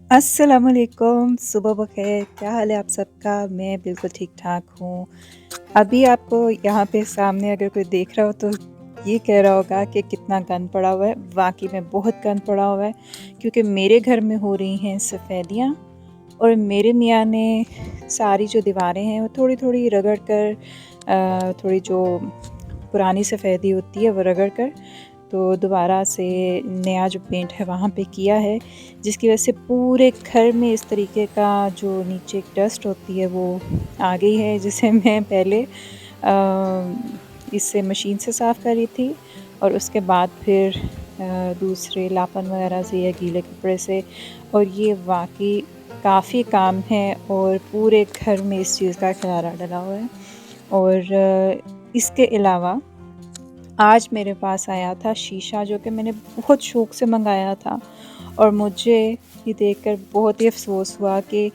अस्सलामुअलैकुम, सुबह बख़ैर, क्या हाल है आप सबका? मैं बिल्कुल ठीक-ठाक हूँ। अभी आपको यहाँ पे सामने अगर कोई देख रहा हो तो ये कह रहा होगा कि कितना गंद पड़ा हुआ है। वाक़ई में बहुत गंद पड़ा हुआ है क्योंकि मेरे घर में हो रही हैं सफ़ेदियाँ और मेरे मियाँ ने सारी जो दीवारें हैं वो थोड़ी-थोड़ी रगड़ कर थोड़ी जो पुरानी सफ़ेदी होती है वो रगड़ कर तो दोबारा से नया जो पेंट है वहाँ पे किया है, जिसकी वजह से पूरे घर में इस तरीके का जो नीचे एक डस्ट होती है वो आ गई है, जिसे मैं पहले इससे मशीन से साफ़ कर रही थी और उसके बाद फिर दूसरे लापन वगैरह से या गीले कपड़े से। और ये वाक़ई काफ़ी काम है और पूरे घर में इस चीज़ का खलारा डला हुआ है। और इसके अलावा आज मेरे पास आया था शीशा, जो कि मैंने बहुत शौक़ से मँगाया था और मुझे ये देखकर बहुत ही अफ़सोस हुआ कि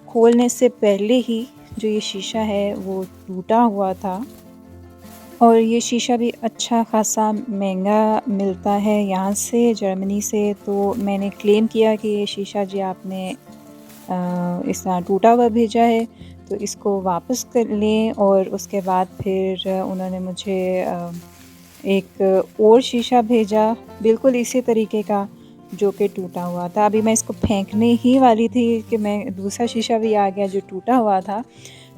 खोलने से पहले ही जो ये शीशा है वो टूटा हुआ था। और ये शीशा भी अच्छा ख़ासा महंगा मिलता है यहाँ से, जर्मनी से। तो मैंने क्लेम किया कि ये शीशा जी आपने इस तरह टूटा हुआ भेजा है, तो इसको वापस कर लें। और उसके बाद फिर उन्होंने मुझे एक और शीशा भेजा, बिल्कुल इसी तरीके का, जो कि टूटा हुआ था। अभी मैं इसको फेंकने ही वाली थी कि मैं दूसरा शीशा भी आ गया जो टूटा हुआ था।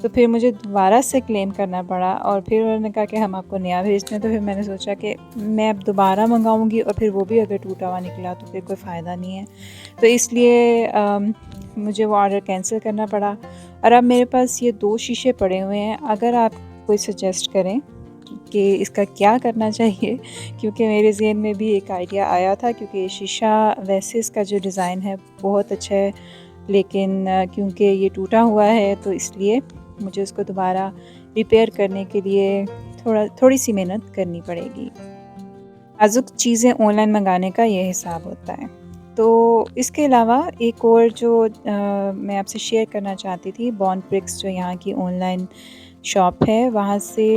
तो फिर मुझे दोबारा से क्लेम करना पड़ा और फिर उन्होंने कहा कि हम आपको नया भेजते हैं। तो फिर मैंने सोचा कि मैं अब दोबारा मँगाऊँगी और फिर वो भी अगर टूटा हुआ निकला तो फिर कोई फ़ायदा नहीं है। तो इसलिए मुझे वो ऑर्डर कैंसल करना पड़ा और अब मेरे पास ये 2 शीशे पड़े हुए हैं। अगर आप कोई सजेस्ट करें कि इसका क्या करना चाहिए, क्योंकि मेरे ज़हन में भी एक आइडिया आया था, क्योंकि ये शीशा वैसे इसका जो डिज़ाइन है बहुत अच्छा है, लेकिन क्योंकि ये टूटा हुआ है तो इसलिए मुझे उसको दोबारा रिपेयर करने के लिए थोड़ी-सी मेहनत करनी पड़ेगी। नाज़ुक चीज़ें ऑनलाइन मँगाने का ये हिसाब होता है। तो इसके अलावा एक और जो मैं आपसे शेयर करना चाहती थी, बॉन्ड ब्रिक्स जो यहाँ की ऑनलाइन शॉप है, वहाँ से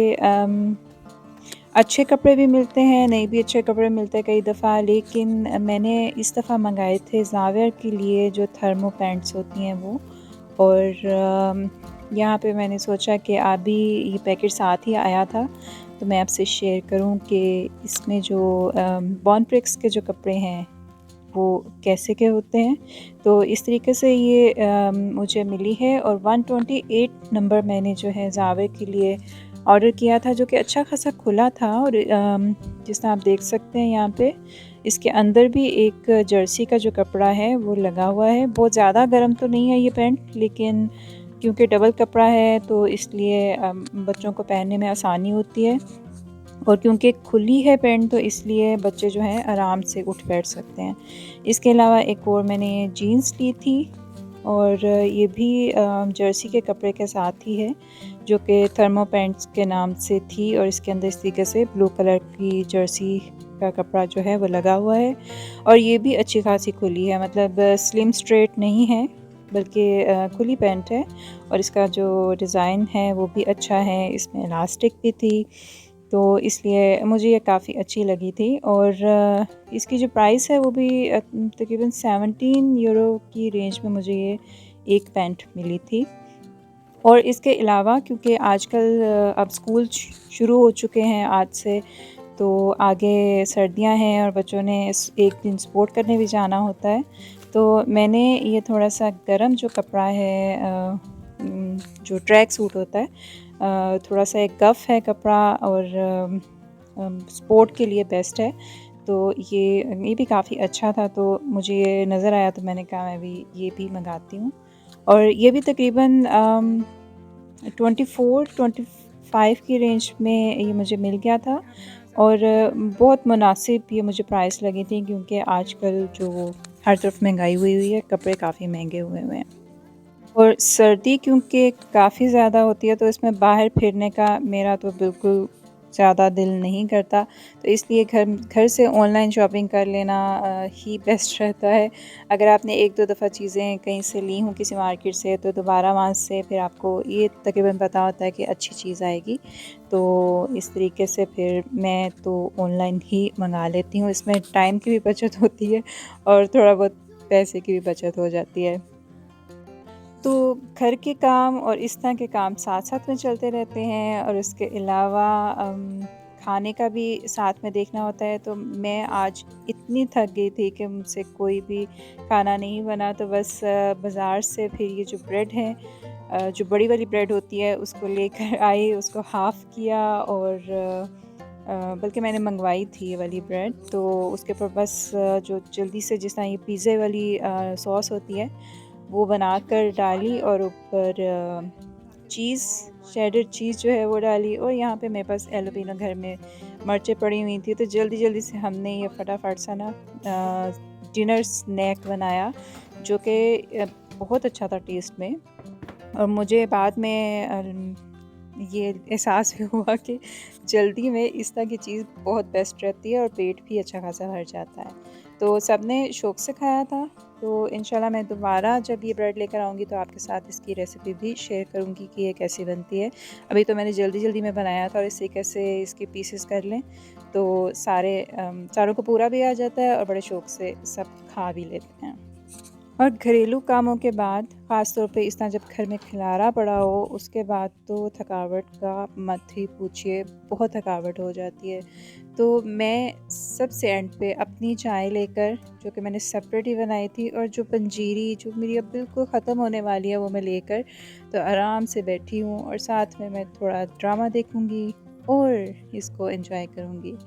अच्छे कपड़े भी मिलते हैं, नहीं भी अच्छे कपड़े मिलते हैं कई दफ़ा। लेकिन मैंने इस दफ़ा मँगाए थे ज़ावियर के लिए जो थर्मो पैंट्स होती हैं वो। और यहाँ पे मैंने सोचा कि अभी ये पैकेट साथ ही आया था, तो मैं आपसे शेयर करूँ कि इसमें जो बॉन्ड ब्रिक्स के जो कपड़े हैं वो कैसे के होते हैं। तो इस तरीके से ये मुझे मिली है और 128 नंबर मैंने जो है ज़ावियर के लिए ऑर्डर किया था, जो कि अच्छा खासा खुला था। और जिस तरह आप देख सकते हैं यहाँ पे, इसके अंदर भी एक जर्सी का जो कपड़ा है वो लगा हुआ है। बहुत ज़्यादा गर्म तो नहीं है ये पैंट, लेकिन क्योंकि डबल कपड़ा है तो इसलिए बच्चों को पहनने में आसानी होती है। और क्योंकि खुली है पैंट तो इसलिए बच्चे जो हैं आराम से उठ बैठ सकते हैं। इसके अलावा एक और मैंने जीन्स ली थी और ये भी जर्सी के कपड़े के साथ ही है, जो कि थर्मो पैंट्स के नाम से थी। और इसके अंदर इस तरीके से ब्लू कलर की जर्सी का कपड़ा जो है वो लगा हुआ है और ये भी अच्छी खासी खुली है, मतलब स्लिम स्ट्रेट नहीं है, बल्कि खुली पैंट है। और इसका जो डिज़ाइन है वो भी अच्छा है, इसमें इलास्टिक भी थी, तो इसलिए मुझे ये काफ़ी अच्छी लगी थी। और इसकी जो प्राइस है वो भी तकरीबन 17 यूरो की रेंज में मुझे ये एक पैंट मिली थी। और इसके अलावा क्योंकि आजकल अब स्कूल शुरू हो चुके हैं आज से, तो आगे सर्दियां हैं और बच्चों ने एक दिन स्पोर्ट करने भी जाना होता है, तो मैंने ये थोड़ा-सा गर्म जो कपड़ा है, जो ट्रैक सूट होता है, थोड़ा-सा एक गफ़ है कपड़ा और स्पोर्ट के लिए बेस्ट है। तो ये भी काफ़ी अच्छा था, तो मुझे ये नज़र आया तो मैंने कहा मैं भी ये भी मँगाती हूँ। और ये भी तकरीबन 24-25 की रेंज में ये मुझे मिल गया था और बहुत मुनासिब ये मुझे प्राइस लगी थी, क्योंकि आजकल जो हर तरफ महंगाई हुई हुई है, कपड़े काफ़ी महंगे हुए हुए हैं। और सर्दी क्योंकि काफ़ी ज़्यादा होती है तो इसमें बाहर फिरने का मेरा तो बिल्कुल ज़्यादा दिल नहीं करता, तो इसलिए घर घर से ऑनलाइन शॉपिंग कर लेना ही बेस्ट रहता है। अगर आपने 1-2 दफ़ा चीज़ें कहीं से ली हों किसी मार्केट से, तो दोबारा वहाँ से फिर आपको ये तकरीबन पता होता है कि अच्छी चीज़ आएगी। तो इस तरीके से फिर मैं तो ऑनलाइन ही मँगा लेती हूँ, इसमें टाइम की भी बचत होती है और थोड़ा बहुत पैसे की भी बचत हो जाती है। तो घर के काम और इस तरह के काम साथ-साथ में चलते रहते हैं और उसके अलावा खाने का भी साथ में देखना होता है। तो मैं आज इतनी थक गई थी कि मुझसे कोई भी खाना नहीं बना, तो बस बाज़ार से फिर ये जो ब्रेड है, जो बड़ी वाली ब्रेड होती है उसको लेकर आई, उसको हाफ़ किया और बल्कि मैंने मंगवाई थी ये वाली ब्रेड, तो उसके ऊपर बस जो जल्दी से जिस तरह ये पिज़्ज़ा वाली सॉस होती है वो बनाकर डाली और ऊपर चीज़, शेडर चीज़ जो है वो डाली। और यहाँ पे मेरे पास एलोवेरा घर में मिर्चें पड़ी हुई थी, तो जल्दी-जल्दी से हमने ये फटाफट सा ना डिनर स्नैक बनाया, जो कि बहुत अच्छा था टेस्ट में। और मुझे बाद में ये एहसास भी हुआ कि जल्दी में इस तरह की चीज़ बहुत बेस्ट रहती है और पेट भी अच्छा खासा भर जाता है। तो सबने शौक से खाया था। तो इंशाल्लाह मैं दोबारा जब ये ब्रेड लेकर आऊँगी तो आपके साथ इसकी रेसिपी भी शेयर करूँगी कि ये कैसी बनती है। अभी तो मैंने जल्दी-जल्दी में बनाया था और इसे कैसे इसके पीसेस कर लें, तो सारों को पूरा भी आ जाता है और बड़े शौक से सब खा भी लेते हैं। और घरेलू कामों के बाद ख़ास तौर पे इस तरह जब घर में खिलारा पड़ा हो, उसके बाद तो थकावट का मत ही पूछिए, बहुत थकावट हो जाती है। तो मैं सबसे एंड पे अपनी चाय लेकर, जो कि मैंने सेपरेट ही बनाई थी, और जो पंजीरी जो मेरी अब बिल्कुल ख़त्म होने वाली है वो मैं लेकर तो आराम से बैठी हूँ और साथ में मैं थोड़ा ड्रामा देखूँगी और इसको एन्जॉय करूँगी।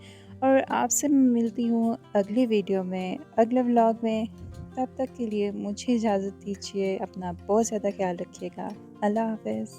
और आपसे मिलती हूँ अगली वीडियो में, अगले व्लॉग में। तब तक के लिए मुझे इजाज़त दीजिए। अपना बहुत ज़्यादा ख़्याल रखिएगा। अल्लाह हाफ़िज़।